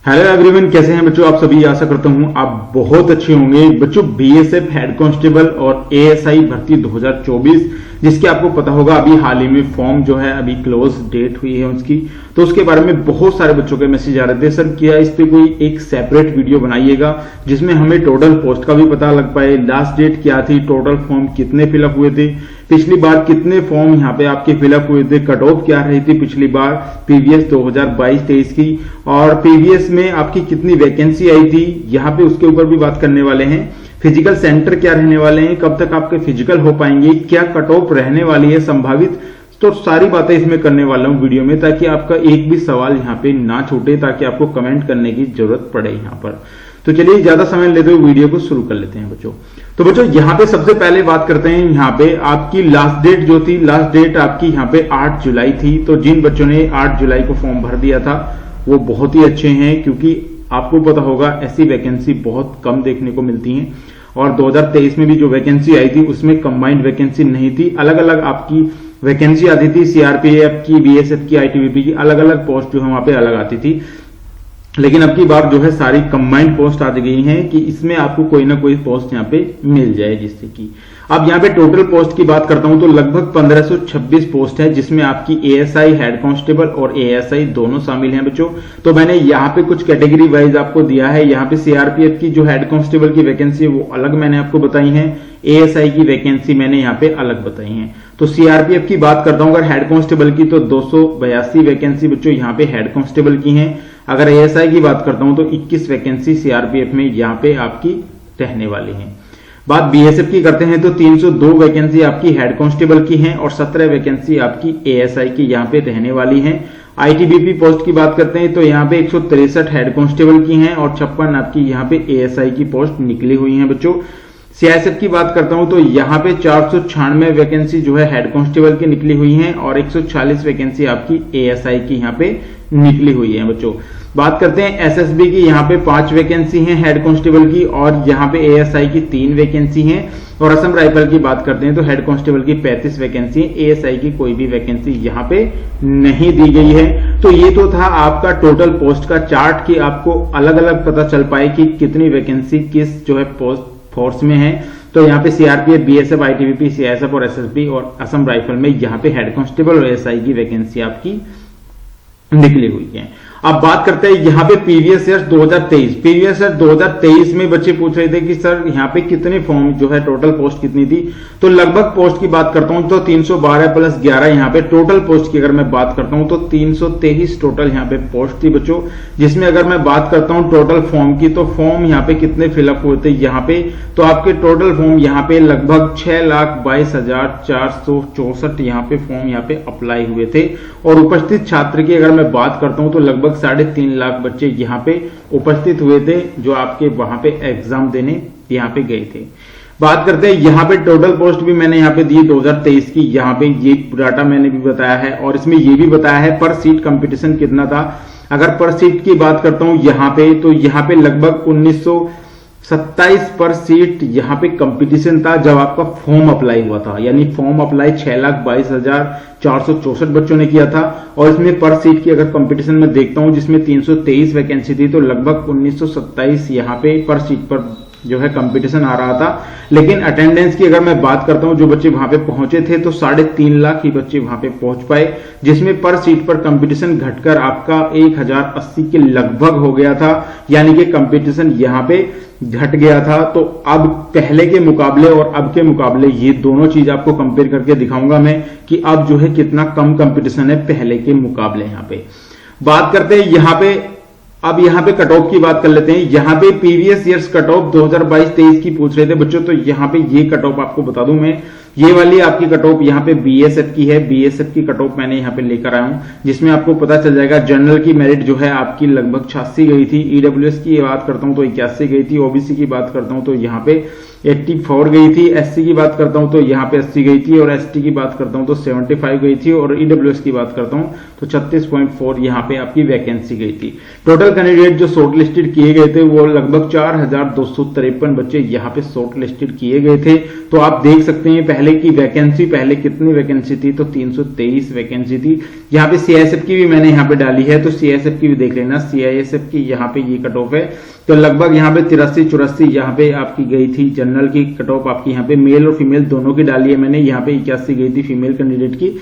Hello everyone, कैसे हैं बच्चों आप सभी। आशा करता हूं आप बहुत अच्छे होंगे। बच्चों बीएसएफ हेड कांस्टेबल और एएसआई भर्ती 2024 जिसकी आपको पता होगा अभी हाल ही में फॉर्म जो है अभी क्लोज डेट हुई है उसकी, तो उसके बारे में बहुत सारे बच्चों के मैसेज आ रहे थे, सर क्या इस पे कोई एक सेपरेट वीडियो बनाइएगा जिसमें हमें टोटल पोस्ट का भी पता लग पाए, लास्ट डेट क्या थी, टोटल फॉर्म कितने फिलअप हुए थे, पिछली बार कितने फॉर्म यहाँ पे आपके फिलअप हुए थे, कट ऑफ क्या रही थी पिछली बार पीवीएस 2022-23 की, और पीवीएस में आपकी कितनी वैकेंसी आई थी यहाँ पे उसके ऊपर भी बात करने वाले हैं। फिजिकल सेंटर क्या रहने वाले हैं, कब तक आपके फिजिकल हो पाएंगे, क्या कट ऑफ रहने वाली है संभावित, तो सारी बातें इसमें करने वाला हूं वीडियो में, ताकि आपका एक भी सवाल यहाँ पे ना छूटे, ताकि आपको कमेंट करने की जरूरत पड़े यहाँ पर। तो चलिए ज्यादा समय लेते हुए वीडियो को शुरू कर लेते हैं बच्चों। तो बच्चों यहाँ पे सबसे पहले बात करते हैं, यहाँ पे आपकी लास्ट डेट जो थी, लास्ट डेट आपकी यहाँ पे 8 जुलाई थी। तो जिन बच्चों ने 8 जुलाई को फॉर्म भर दिया था वो बहुत ही अच्छे हैं, क्योंकि आपको पता होगा ऐसी वैकेंसी बहुत कम देखने को मिलती हैं। और 2023 में भी जो वैकेंसी आई थी उसमें कंबाइंड वैकेंसी नहीं थी, अलग अलग आपकी वैकेंसी आती थी, सीआरपीएफ की, बीएसएफ की, आईटीबीपी की, अलग अलग पोस्ट जो है वहां पे अलग आती थी। लेकिन अब की बार जो है सारी कंबाइंड पोस्ट आ गई हैं कि इसमें आपको कोई ना कोई पोस्ट यहाँ पे मिल जाए, जिससे कि अब यहाँ पे टोटल पोस्ट की बात करता हूं तो लगभग 1526 पोस्ट है, जिसमें आपकी एएसआई हेड कांस्टेबल और एएसआई दोनों शामिल हैं बच्चों। तो मैंने यहाँ पे कुछ कैटेगरी वाइज आपको दिया है। यहाँ पे सीआरपीएफ की जो हेड कांस्टेबल की वैकेंसी है वो अलग मैंने आपको बताई है, एएसआई की वैकेंसी मैंने यहाँ पे अलग बताई है। तो सीआरपीएफ की बात करता हूं अगर हेड कांस्टेबल की तो 282 वैकेंसी बच्चों यहाँ पे हेड कांस्टेबल की हैं। अगर एएसआई की बात करता हूं तो 21 वैकेंसी सीआरपीएफ में यहाँ पे आपकी रहने वाली है। बात बीएसएफ की करते हैं तो 302 वैकेंसी आपकी हेड कांस्टेबल की हैं और 17 वैकेंसी आपकी एएसआई की यहाँ पे रहने वाली हैं। आईटीबीपी पोस्ट की बात करते हैं तो यहाँ पे 163 हेड कांस्टेबल की हैं और 56 आपकी यहाँ पे एएसआई की पोस्ट निकली हुई हैं बच्चों। सीआईएसएफ की बात करता हूं तो यहाँ पे 496 वैकेंसी जो है हेड कांस्टेबल की निकली हुई हैं और 140 वैकेंसी आपकी एएसआई की यहाँ पे निकली हुई है बच्चों। बात करते हैं एसएसबी की, यहाँ पे 5 वैकेंसी हैं हेड कांस्टेबल की और यहाँ पे एएसआई की 3 वैकेंसी हैं। और असम राइफल की बात करते हैं तो हेड कांस्टेबल की 35 वैकेंसी है, एएसआई की कोई भी वैकेंसी यहाँ पे नहीं दी गई है। तो ये तो था आपका टोटल पोस्ट का चार्ट कि आपको अलग अलग पता चल पाए कि कितनी वैकेंसी किस जो है पोस्ट फोर्स में है। तो यहाँ पे सीआरपीएफ, बीएसएफ, आईटीबीपी, सीआईएसएफ और एसएसबी और असम राइफल में यहाँ पे हेड कांस्टेबल और एएसआई की वैकेंसी आपकी निकली हुई है। अब बात करते हैं यहाँ पे पीवीएस ईयर 2023। पीवीएस ईयर 2023 में बच्चे पूछ रहे थे कि सर यहाँ पे कितने फॉर्म जो है टोटल पोस्ट कितनी थी, तो लगभग पोस्ट की बात करता हूं तो 312 प्लस 11 यहाँ पे टोटल पोस्ट की अगर मैं बात करता हूं तो 323 टोटल यहाँ पे पोस्ट थी बच्चों। जिसमें अगर मैं बात करता हूं टोटल फॉर्म की तो फॉर्म यहाँ पे कितने फिलअप हुए थे यहाँ पे, तो आपके टोटल फॉर्म यहाँ पे लगभग 6,22,464 यहाँ पे फॉर्म यहाँ पे अप्लाई हुए थे। और उपस्थित छात्र की अगर मैं बात करता हूं तो लगभग 3.5 लाख बच्चे यहाँ पे उपस्थित हुए थे जो आपके वहां पे एग्जाम देने यहाँ पे गए थे। बात करते हैं यहाँ पे टोटल पोस्ट भी मैंने यहाँ पे दी 2023 की, यहाँ पे ये डाटा मैंने भी बताया है और इसमें ये भी बताया है पर सीट कंपटीशन कितना था। अगर पर सीट की बात करता हूं यहाँ पे तो यहाँ पे लगभग 1927 पर सीट यहाँ पे कंपटीशन था जब आपका फॉर्म अप्लाई हुआ था, यानी फॉर्म अप्लाई 6,22,464 बच्चों ने किया था। और इसमें पर सीट की अगर कंपटीशन में देखता हूं जिसमें 323 वैकेंसी थी तो लगभग 1927 यहाँ पे पर सीट पर जो है कंपटीशन आ रहा था। लेकिन अटेंडेंस की अगर मैं बात करता हूं जो बच्चे वहां पे पहुंचे थे तो 3.5 लाख ही बच्चे वहां पे पहुंच पाए, जिसमें पर सीट पर कंपटीशन घटकर आपका 1080 के लगभग हो गया था, यानी कि कंपटीशन यहाँ पे घट गया था। तो अब पहले के मुकाबले और अब के मुकाबले ये दोनों चीज आपको कंपेयर करके दिखाऊंगा मैं कि अब जो है कितना कम कंपटीशन है पहले के मुकाबले। यहाँ पे बात करते हैं यहाँ पे, अब यहाँ पे कट ऑफ की बात कर लेते हैं। यहाँ पे पीवीएस ईयर्स कट ऑफ 2022-23 की पूछ रहे थे बच्चों, तो यहाँ पे ये कट ऑफ आपको बता दूं मैं, ये वाली आपकी कट ऑफ यहाँ पे बीएसएफ की है। बीएसएफ की कट ऑफ मैंने यहाँ पे लेकर आया हूं जिसमें आपको पता चल जाएगा। जनरल की मेरिट जो है आपकी लगभग 86 गई थी, ईडब्ल्यूएस की बात करता हूं तो 81 गई थी, ओबीसी की बात करता हूं तो यहाँ पे 84 गई थी, एससी की बात करता हूं तो यहाँ पे 80 गई थी और एसटी की बात करता हूं तो 75 गई थी और ईडब्ल्यूएस की बात करता हूं तो 36.4 यहाँ पे आपकी वैकेंसी गई थी। टोटल कैंडिडेट जो शॉर्ट लिस्टेड किए गए थे वो लगभग 4,253 बच्चे यहाँ पे शॉर्ट लिस्टेड किए गए थे। तो आप देख सकते हैं पहले पहले की वैकेंसी, पहले कितनी वैकेंसी थी, तो 323 वैकेंसी थी। यहाँ पे सीआईएसएफ की भी मैंने यहाँ पे डाली है, तो सीआईएसएफ की भी देख लेना। सीआईएसएफ की यहाँ पे ये कट ऑफ है, तो लगभग यहाँ पे 83-84 यहाँ पे आपकी गई थी। जनरल की कट ऑफ आपकी यहाँ पे मेल और फीमेल दोनों की डाली है मैंने, यहाँ पे 81 गई थी फीमेल कैंडिडेट की।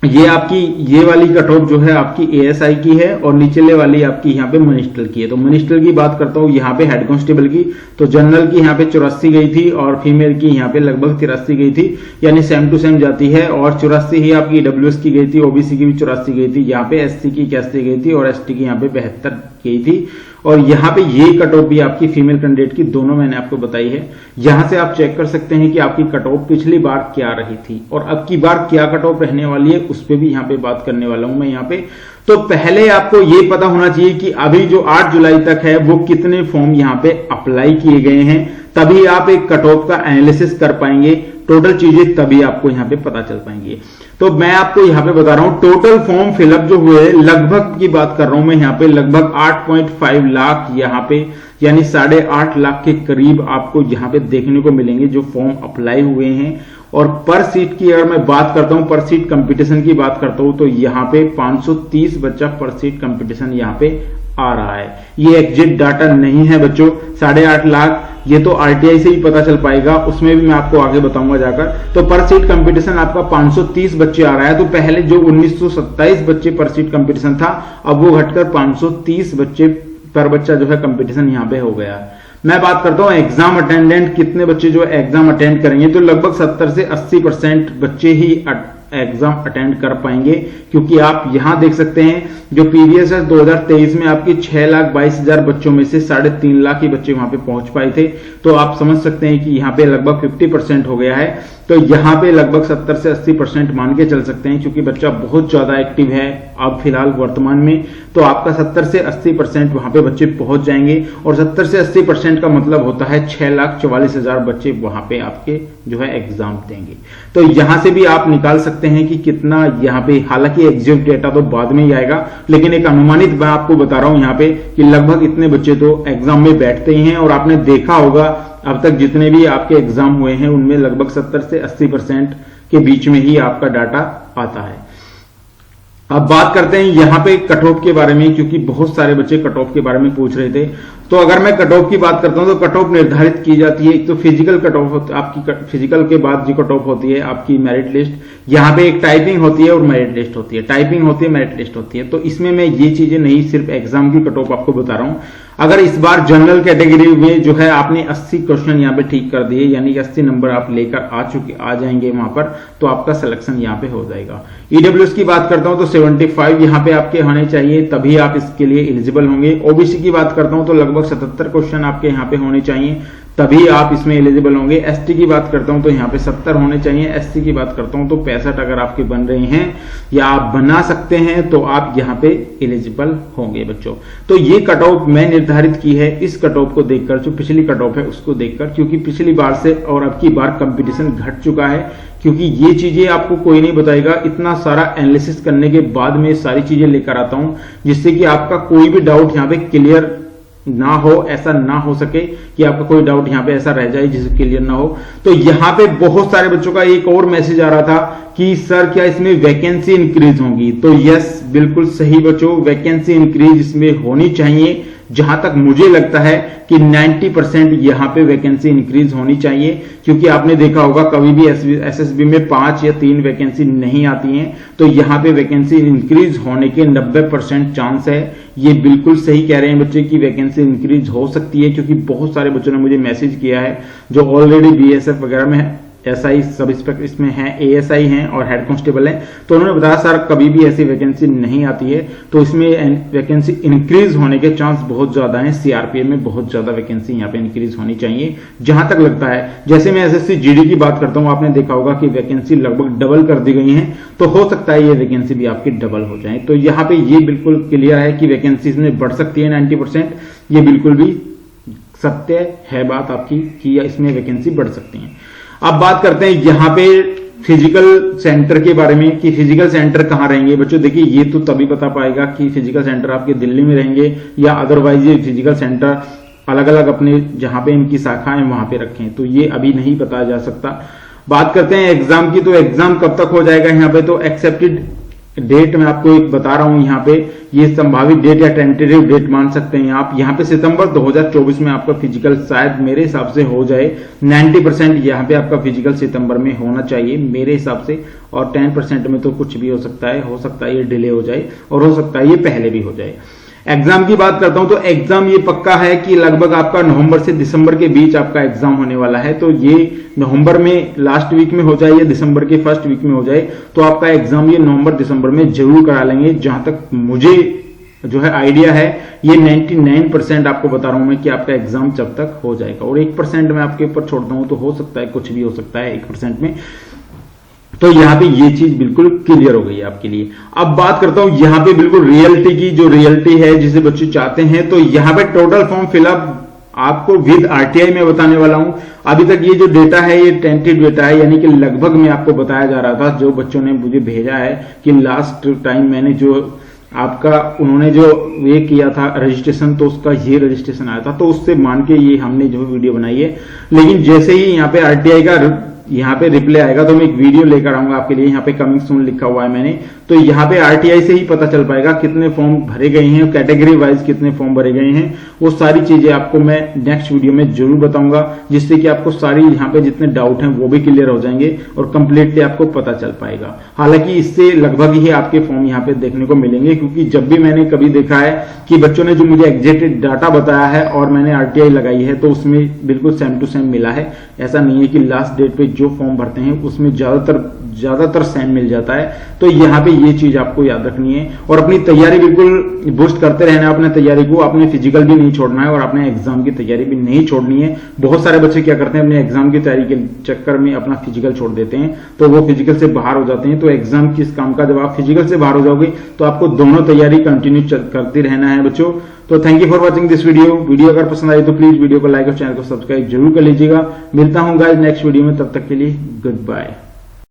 ये आपकी ये वाली कट ऑफ जो है आपकी एएसआई की है, और नीचले वाली आपकी यहाँ पे मिनिस्टर की है। तो मिनिस्टर की बात करता हूँ यहाँ पे हेड कांस्टेबल की, तो जनरल की यहाँ पे 84 गई थी और फीमेल की यहाँ पे लगभग 83 गई थी, यानी सेम टू सेम जाती है। और 84 ही आपकी ईडब्ल्यूएस की गई थी, ओबीसी की भी 84 गई थी, यहाँ पे एससी की 81 गई थी और एसटी की यहाँ पे 72 गई थी। और यहाँ पे ये कट ऑफ भी आपकी फीमेल कैंडिडेट की दोनों मैंने आपको बताई है। यहां से आप चेक कर सकते हैं कि आपकी कट ऑफ पिछली बार क्या रही थी और अब की बार क्या कट ऑफ रहने वाली है, उस पर भी यहाँ पे बात करने वाला हूं मैं यहाँ पे। तो पहले आपको ये पता होना चाहिए कि अभी जो 8 जुलाई तक है वो कितने फॉर्म यहाँ पे अप्लाई किए गए हैं, तभी आप एक कट ऑफ का एनालिसिस कर पाएंगे। टोटल चीजें तभी आपको यहाँ पे पता चल पाएंगी। तो मैं आपको यहाँ पे बता रहा हूं टोटल फॉर्म फिलअप जो हुए, लगभग की बात कर रहा हूं मैं यहाँ पे, लगभग 8.5 लाख यहाँ पे, यानी 8.5 लाख के करीब आपको यहाँ पे देखने को मिलेंगे जो फॉर्म अप्लाई हुए हैं। और पर सीट की अगर मैं बात करता हूं, पर सीट कंपटीशन की बात करता हूं, तो यहाँ पे 530 बच्चा पर सीट कंपटीशन यहाँ पे आ रहा है। ये एग्जैक्ट डाटा नहीं है बच्चों, 8.5 लाख, ये तो आरटीआई से ही पता चल पाएगा, उसमें भी मैं आपको आगे बताऊंगा जाकर। तो पर सीट कंपटीशन आपका 530 बच्चे आ रहा है। तो पहले जो 1927 बच्चे पर सीट कंपटीशन था, अब वो घटकर 530 बच्चे पर बच्चा जो है कंपटीशन यहाँ पे हो गया। मैं बात करता हूं एग्जाम अटेंडेंट, कितने बच्चे जो एग्जाम अटेंड करेंगे, तो लगभग 70 से 80% बच्चे ही एग्जाम अटेंड कर पाएंगे, क्योंकि आप यहां देख सकते हैं जो पीवीएस है 2023 में आपके 6,22,000 बच्चों में से 3.5 लाख ही बच्चे वहां पे पहुंच पाए थे। तो आप समझ सकते हैं कि यहाँ पे लगभग 50% हो गया है। तो यहाँ पे लगभग 70 से 80% मान के चल सकते हैं, क्योंकि बच्चा बहुत ज्यादा एक्टिव है अब फिलहाल वर्तमान में। तो आपका 70 से 80% वहां पे बच्चे पहुंच जाएंगे, और 70 से 80% का मतलब होता है 6,44,000 बच्चे वहां पे आपके जो है एग्जाम देंगे। तो यहां से भी आप निकाल सकते हैं कि कितना यहाँ पे, हालांकि एग्जैक्ट डेटा तो बाद में ही आएगा, लेकिन एक अनुमानित मैं आपको बता रहा हूं यहाँ पे कि लगभग इतने बच्चे तो एग्जाम में बैठते ही हैं। और आपने देखा होगा अब तक जितने भी आपके एग्जाम हुए हैं उनमें लगभग 70 से 80% के बीच में ही आपका डाटा आता है। अब बात करते हैं यहाँ पे कट ऑफ के बारे में, क्योंकि बहुत सारे बच्चे कट ऑफ के बारे में पूछ रहे थे। तो अगर मैं कट ऑफ की बात करता हूं तो कट ऑफ निर्धारित की जाती है, एक तो फिजिकल कट ऑफ, आपकी फिजिकल के बाद जो कट ऑफ होती है आपकी मेरिट लिस्ट, यहाँ पे एक टाइपिंग होती है और मेरिट लिस्ट होती है, टाइपिंग होती है मेरिट लिस्ट होती है। तो इसमें मैं ये चीजें नहीं, सिर्फ एग्जाम की कट ऑफ आपको बता रहा हूं। अगर इस बार जनरल कैटेगरी में जो है आपने 80 क्वेश्चन यहाँ पे ठीक कर दिए, यानी कि 80 नंबर आप लेकर आ जाएंगे वहां पर, तो आपका सिलेक्शन यहाँ पे हो जाएगा। ईडब्ल्यूएस की बात करता हूं तो 75 यहाँ पे आपके होने चाहिए, तभी आप इसके लिए एलिजिबल होंगे। ओबीसी की बात करता हूं तो लगभग 77 क्वेश्चन आपके यहाँ पे होने चाहिए, तभी आप इसमें एलिजिबल होंगे। एसटी की बात करता हूं तो यहाँ पे 70 होने चाहिए। एससी की बात करता हूं तो 65 अगर आपके बन रहे हैं या आप बना सकते हैं तो आप यहाँ पे एलिजिबल होंगे बच्चों। तो ये कट ऑफ मैं निर्धारित की है, इस कट ऑफ को देखकर, जो पिछली कट ऑफ है उसको देखकर, क्योंकि पिछली बार से और अब की बार कंपटीशन घट चुका है। क्योंकि ये चीजें आपको कोई नहीं बताएगा, इतना सारा एनालिसिस करने के बाद में सारी चीजें लेकर आता हूं, जिससे कि आपका कोई भी डाउट यहाँ पे क्लियर ना हो, ऐसा ना हो सके कि आपका कोई डाउट यहाँ पे ऐसा रह जाए जिससे क्लियर ना हो। तो यहाँ पे बहुत सारे बच्चों का एक और मैसेज आ रहा था कि सर क्या इसमें वैकेंसी इंक्रीज होगी, तो यस बिल्कुल सही बच्चों, वैकेंसी इंक्रीज इसमें होनी चाहिए। जहां तक मुझे लगता है कि 90% यहां पे वैकेंसी इंक्रीज होनी चाहिए, क्योंकि आपने देखा होगा कभी भी एसएसबी में 5 या 3 वैकेंसी नहीं आती हैं, तो यहां पे वैकेंसी इंक्रीज होने के 90% चांस है। ये बिल्कुल सही कह रहे हैं बच्चे की वैकेंसी इंक्रीज हो सकती है, क्योंकि बहुत सारे बच्चों ने मुझे मैसेज किया है जो ऑलरेडी बीएसएफ वगैरह में एसआई सब इंस्पेक्टर इसमें हैं, एएसआई हैं और हेड कांस्टेबल हैं, तो उन्होंने बताया सर कभी भी ऐसी वैकेंसी नहीं आती है, तो इसमें वैकेंसी इंक्रीज होने के चांस बहुत ज्यादा हैं। सीआरपीएफ में बहुत ज्यादा वैकेंसी यहाँ पे इंक्रीज होनी चाहिए जहां तक लगता है। जैसे मैं एसएससी जीडी की बात करता हूं, आपने देखा होगा कि वैकेंसी लगभग डबल कर दी गई है, तो हो सकता है ये वैकेंसी भी आपकी डबल हो जाए। तो यहाँ पे ये बिल्कुल क्लियर है कि वैकेंसी इसमें बढ़ सकती है 90%, ये बिल्कुल भी सत्य है बात आपकी कि इसमें वैकेंसी बढ़ सकती है। अब बात करते हैं यहाँ पे फिजिकल सेंटर के बारे में कि फिजिकल सेंटर कहाँ रहेंगे बच्चों। देखिए ये तो तभी पता पाएगा कि फिजिकल सेंटर आपके दिल्ली में रहेंगे या अदरवाइज ये फिजिकल सेंटर अलग अलग अपने जहां पे इनकी शाखाएं वहां पे रखें, तो ये अभी नहीं बताया जा सकता। बात करते हैं एग्जाम की, तो एग्जाम कब तक हो जाएगा यहाँ पे, तो एक्सेप्टेड डेट मैं आपको एक बता रहा हूं यहाँ पे, ये संभावित डेट या टेंटेटिव डेट मान सकते हैं आप। यहाँ पे सितंबर 2024 में आपका फिजिकल शायद मेरे हिसाब से हो जाए। 90% यहाँ पे आपका फिजिकल सितंबर में होना चाहिए मेरे हिसाब से, और 10% में तो कुछ भी हो सकता है ये डिले हो जाए और हो सकता है ये पहले भी हो जाए। एग्जाम की बात करता हूं तो एग्जाम ये पक्का है कि लगभग आपका नवंबर से दिसंबर के बीच आपका एग्जाम होने वाला है। तो ये नवंबर में लास्ट वीक में हो जाए या दिसंबर के फर्स्ट वीक में हो जाए, तो आपका एग्जाम ये नवंबर दिसंबर में जरूर करा लेंगे। जहां तक मुझे जो है आइडिया है, ये 99% आपको बता रहा हूं मैं कि आपका एग्जाम जब तक हो जाएगा, और 1% मैं आपके ऊपर छोड़ता हूं, तो हो सकता है कुछ भी हो सकता है 1% में। तो यहाँ पे ये चीज बिल्कुल क्लियर हो गई है आपके लिए। अब बात करता हूं यहाँ पे बिल्कुल रियलिटी की, जो रियलिटी है जिसे बच्चे चाहते हैं। तो यहाँ पे टोटल फॉर्म फिलअप आपको विद आरटीआई में बताने वाला हूं। अभी तक ये जो डेटा है ये टेंटेटिव डेटा है, यानी कि लगभग में आपको बताया जा रहा था, जो बच्चों ने मुझे भेजा है कि लास्ट टाइम मैंने जो आपका उन्होंने जो ये किया था रजिस्ट्रेशन, तो उसका ये रजिस्ट्रेशन आया था, तो उससे मान के ये हमने जो वीडियो बनाई है। लेकिन जैसे ही यहाँ पे आरटीआई का यहाँ पे रिप्लाई आएगा तो मैं एक वीडियो लेकर आऊंगा आपके लिए। यहाँ पे कमिंग सून लिखा हुआ है मैंने, तो यहाँ पे आरटीआई से ही पता चल पाएगा कितने फॉर्म भरे गए हैं, कैटेगरी वाइज कितने फॉर्म भरे गए हैं। वो सारी चीजें आपको मैं नेक्स्ट वीडियो में जरूर बताऊंगा, जिससे कि आपको सारी यहाँ पे जितने डाउट हैं वो भी क्लियर हो जाएंगे और कंप्लीटली आपको पता चल पाएगा। हालांकि इससे लगभग ही आपके फॉर्म यहाँ पे देखने को मिलेंगे, क्योंकि जब भी मैंने कभी देखा है कि बच्चों ने जो मुझे एग्जैक्ट डाटा बताया है और मैंने आरटीआई लगाई है, तो उसमें बिल्कुल सेम टू सेम मिला है। ऐसा नहीं है कि लास्ट डेट पे जो फॉर्म भरते हैं उसमें ज्यादातर सेम मिल जाता है। तो यहाँ पे ये चीज आपको याद रखनी है, और अपनी तैयारी बिल्कुल बूस्ट करते रहना है। अपने तैयारी को, अपने फिजिकल भी नहीं छोड़ना है और अपने एग्जाम की तैयारी भी नहीं छोड़नी है। बहुत सारे बच्चे क्या करते हैं, अपने एग्जाम की तैयारी के चक्कर में अपना फिजिकल छोड़ देते हैं, तो वो फिजिकल से बाहर हो जाते हैं। तो एग्जाम किस काम का, जब आप फिजिकल से बाहर हो जाओगे तो आपको दोनों तैयारी कंटिन्यू करते रहना है बच्चों। तो thank you for watching this video अगर पसंद आई तो प्लीज वीडियो को लाइक और चैनल को सब्सक्राइब जरूर कर लीजिएगा। मिलता हूं गाइस नेक्स्ट वीडियो में, तब तक के लिए गुड बाय।